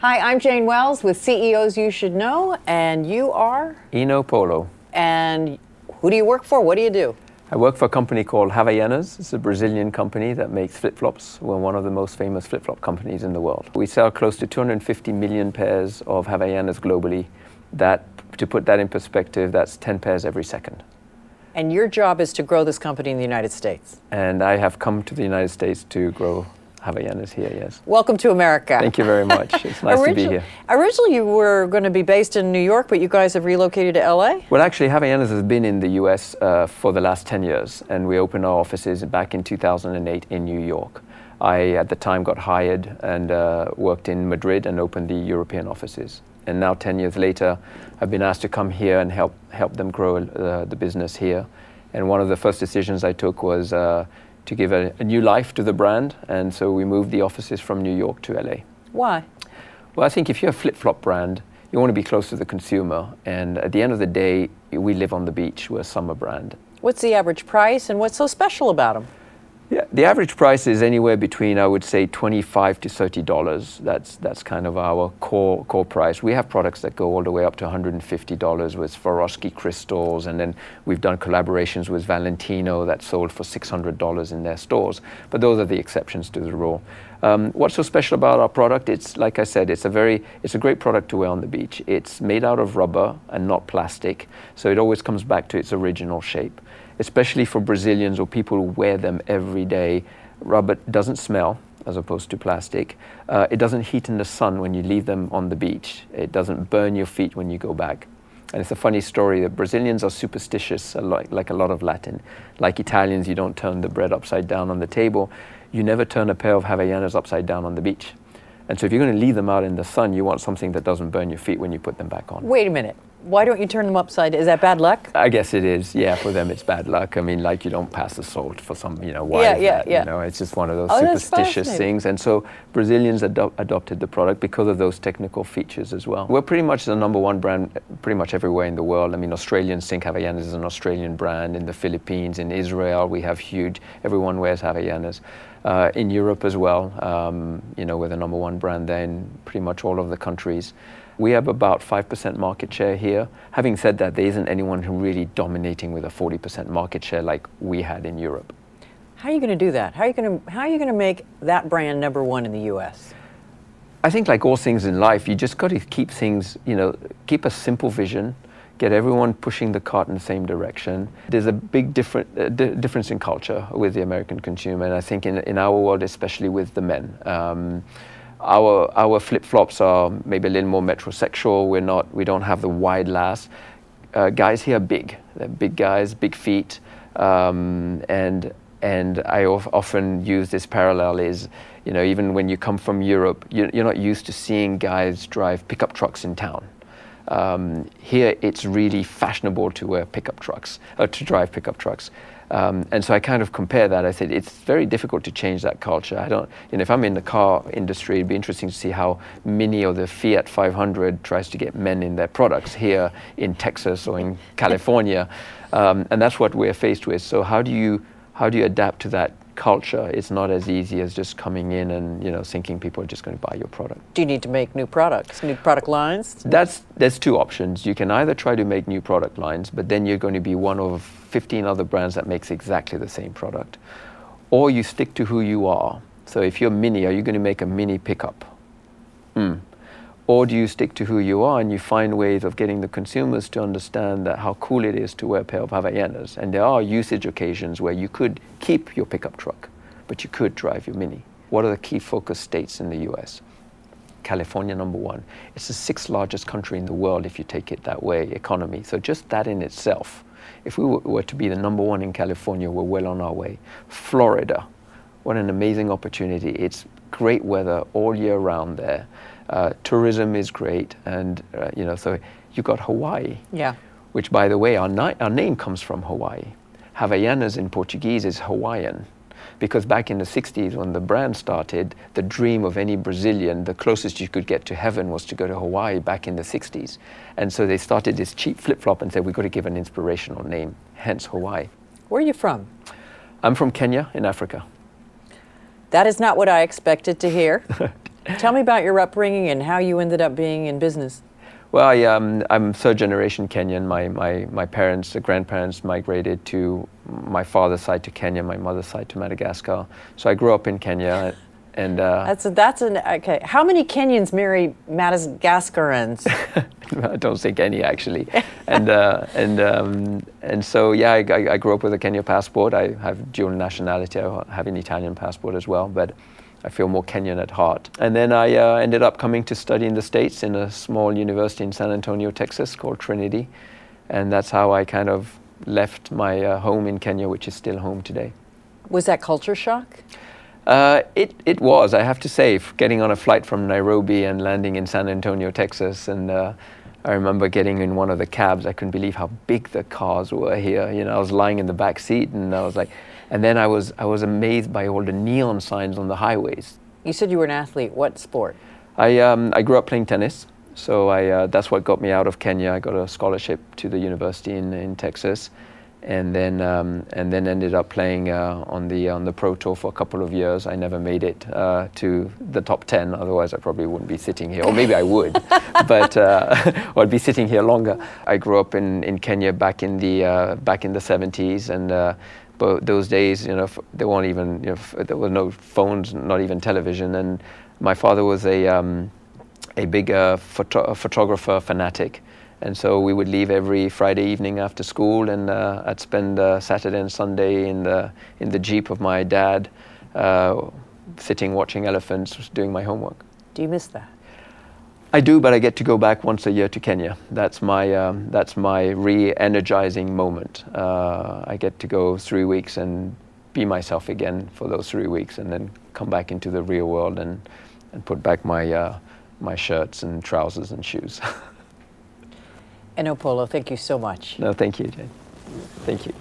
Hi, I'm Jane Wells with CEOs You Should Know, and you are? Eno Polo. And who do you work for? What do you do? I work for a company called Havaianas. It's a Brazilian company that makes flip-flops. We're one of the most famous flip-flop companies in the world. We sell close to 250 million pairs of Havaianas globally. That, to put that in perspective, that's 10 pairs every second. And your job is to grow this company in the United States? And I have come to the United States to grow Havaianas here, yes. Welcome to America. Thank you very much. It's nice to be here. Originally you were going to be based in New York, but you guys have relocated to LA? Well, actually, Havaianas has been in the US for the last 10 years, and we opened our offices back in 2008 in New York. I, at the time, got hired and worked in Madrid and opened the European offices. And now, 10 years later, I've been asked to come here and help them grow the business here. And one of the first decisions I took was to give a new life to the brand, and so we moved the offices from New York to LA. Why? Well, I think if you're a flip-flop brand, you want to be close to the consumer, and at the end of the day, we live on the beach. We're a summer brand. What's the average price, and what's so special about them? Yeah, the average price is anywhere between, I would say, $25 to $30. That's kind of our core price. We have products that go all the way up to $150 with Swarovski crystals, and then we've done collaborations with Valentino that sold for $600 in their stores. But those are the exceptions to the rule. What's so special about our product? It's, like I said, it's a great product to wear on the beach. It's made out of rubber and not plastic, so it always comes back to its original shape. Especially for Brazilians or people who wear them every day, rubber doesn't smell as opposed to plastic. It doesn't heat in the sun when you leave them on the beach. It doesn't burn your feet when you go back. And it's a funny story that Brazilians are superstitious, like a lot of Latin. Like Italians, you don't turn the bread upside down on the table. You never turn a pair of Havaianas upside down on the beach. And so if you're going to leave them out in the sun, you want something that doesn't burn your feet when you put them back on. Wait a minute. Why don't you turn them upside down? Is that bad luck? I guess it is. Yeah, for them it's bad luck. I mean, like you don't pass the salt for some, why is that? You know, it's just one of those superstitious things. And so Brazilians adopted the product because of those technical features as well. We're pretty much the #1 brand pretty much everywhere in the world. I mean, Australians think Havaianas is an Australian brand. In the Philippines, in Israel, we have huge, everyone wears Havaianas. In Europe as well, we're the #1 brand there in pretty much all of the countries. We have about 5% market share here. Having said that, there isn't anyone who really dominating with a 40% market share like we had in Europe. How are you going to do that? How are you going to make that brand #1 in the U.S.? I think like all things in life, you just got to keep things, keep a simple vision, get everyone pushing the cart in the same direction. There's a big difference in culture with the American consumer, and I think in our world, especially with the men. Our flip-flops are maybe a little more metrosexual. We don't have the wide lasts. Guys here are big. They're big guys, big feet, and I often use this parallel is, even when you come from Europe, you're not used to seeing guys drive pickup trucks in town. Here, it's really fashionable to wear pickup trucks, to drive pickup trucks. And so I kind of compare that. I said, it's very difficult to change that culture. If I'm in the car industry, it'd be interesting to see how Mini or the Fiat 500 tries to get men in their products here in Texas or in California. And that's what we're faced with. So how do you adapt to that culture? It's not as easy as just coming in and thinking people are just going to buy your product. Do you need to make new products, new product lines? There's two options. You can either try to make new product lines, but then you're going to be one of 15 other brands that makes exactly the same product, or you stick to who you are. So if you're Mini, are you going to make a Mini pickup? Or do you stick to who you are and you find ways of getting the consumers to understand that how cool it is to wear a pair of Havaianas? And there are usage occasions where you could keep your pickup truck, but you could drive your Mini. What are the key focus states in the US? California, #1. It's the 6th largest country in the world if you take it that way, economy. So just that in itself, if we were to be the #1 in California, we're well on our way. Florida, what an amazing opportunity. It's great weather all year round there. Tourism is great, and so you got Hawaii, which, by the way, our name comes from Hawaii. Havaianas in Portuguese is Hawaiian, because back in the 60s when the brand started, the dream of any Brazilian, the closest you could get to heaven was to go to Hawaii back in the 60s. And so they started this cheap flip-flop and said, we've got to give an inspirational name, hence Hawaii. Where are you from? I'm from Kenya in Africa. That is not what I expected to hear. Tell me about your upbringing and how you ended up being in business. Well, I'm third generation Kenyan. My parents, the grandparents migrated to my father's side to Kenya, my mother's side to Madagascar. So I grew up in Kenya. And okay. How many Kenyans marry Madagascarans? I don't think any, actually. And so yeah, I grew up with a Kenya passport. I have dual nationality. I have an Italian passport as well, but I feel more Kenyan at heart. And then I ended up coming to study in the States in a small university in San Antonio, Texas, called Trinity, and that's how I kind of left my home in Kenya, which is still home today. Was that culture shock? It was, I have to say, getting on a flight from Nairobi and landing in San Antonio, Texas, and I remember getting in one of the cabs. I couldn't believe how big the cars were here. You know, I was lying in the back seat, and I was like, and then I was amazed by all the neon signs on the highways. You said you were an athlete. What sport? I grew up playing tennis, so that's what got me out of Kenya. I got a scholarship to the university in Texas. And then ended up playing on the Pro Tour for a couple of years. I never made it to the top 10. Otherwise, I probably wouldn't be sitting here, or maybe I would, but or I'd be sitting here longer. I grew up in Kenya back in the 70s, and but those days, you know, there weren't even, you know, there were no phones, not even television. And my father was a big photographer fanatic. And so we would leave every Friday evening after school, and I'd spend Saturday and Sunday in the Jeep of my dad, sitting watching elephants, doing my homework. Do you miss that? I do, but I get to go back once a year to Kenya. That's my re-energizing moment. I get to go 3 weeks and be myself again for those 3 weeks, and then come back into the real world and put back my shirts and trousers and shoes. Eno Polo, thank you so much. No, thank you, Jane. Thank you.